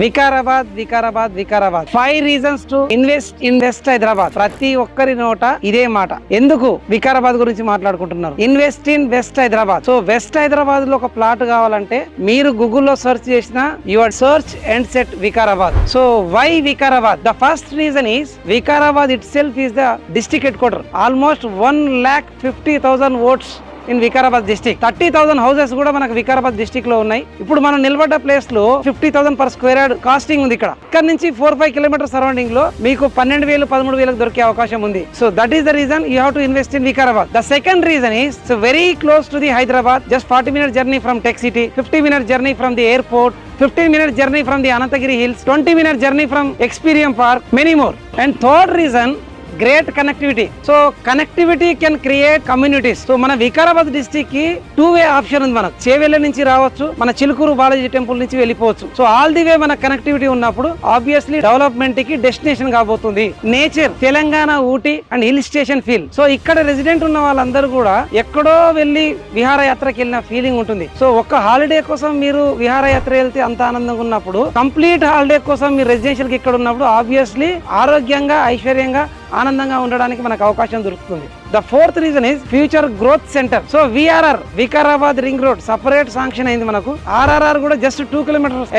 Vikarabad Vikarabad Vikarabad 5 reasons to invest in west Hyderabad. ప్రతి ఒక్కరి నోట ఇదే మాట. ఎందుకు వికారాబాద్ గురించి మాట్లాడుకుంటున్నారు? Invest in west Hyderabad. So west Hyderabad లో ఒక ప్లాట్ కావాలంటే మీరు గూగుల్లో సెర్చ్ చేసిన your search and set Vikarabad. So why Vikarabad? The first reason is Vikarabad itself is the district headquarter. Almost 1,50,000 votes in Vikarabad district. 30,000 houses కూడా మనకు వికారాబాద్ డిస్ట్రిక్ట్ లో ఉన్నాయి. ఇప్పుడు మనం నిలబడ్డ ప్లేస్ లో 50,000 per square yard కాస్టింగ్ ఉంది. ఇక్కడ నుంచి 4-5 కిలోమీటర్ సరౌండింగ్ లో మీకు 12,000 13,000 దొరికే అవకాశం ఉంది. So that is the reason you have to invest in Vikarabad. The second reason is very close to the Hyderabad. Just 40-minute journey from tech city, 50-minute journey from the airport, 15-minute journey from the Anantagiri Hills, 20-minute journey from Experience Park, many more. And third reason, great connectivity. So connectivity can create communities. So మన Vikarabad district కి 2-way option ఉంది. మనకు చేవెళ్ళ నుంచి రావచ్చు, మన Chilukuru Balaji temple నుంచి వెళ్ళిపోవచ్చు. So all the way మన కనెక్టివిటీ ఉన్నప్పుడు ఆబ్వియస్లీ డెవలప్మెంట్ కి డెస్టినేషన్ కాబోతుంది. Nature, Telangana Ooty and hill station feel. So ఇక్కడ రెసిడెంట్ ఉన్న వాళ్ళందరూ కూడా ఎక్కడో వెళ్ళి విహారయాత్రకి వెళ్ళిన ఫీలింగ్ ఉంటుంది. సో ఒక్క హాలిడే కోసం మీరు విహారయాత్ర వెళ్తే అంత ఆనందంగా ఉన్నప్పుడు, కంప్లీట్ హాలిడే కోసం మీరు రెసిడెన్షియల్ కి ఇక్కడ ఉన్నప్పుడు ఆబ్వియస్లీ ఆరోగ్యంగా ఐశ్వర్యంగా ఆనందంగా ఉండడానికి మనకు అవకాశం దొరుకుతుంది. The fourth reason is future growth centre. So VRR Vikarabad ring road separate sanction అయింది మనకు. ఆర్ఆర్ఆర్ కూడా జస్ట్ 2 kilometers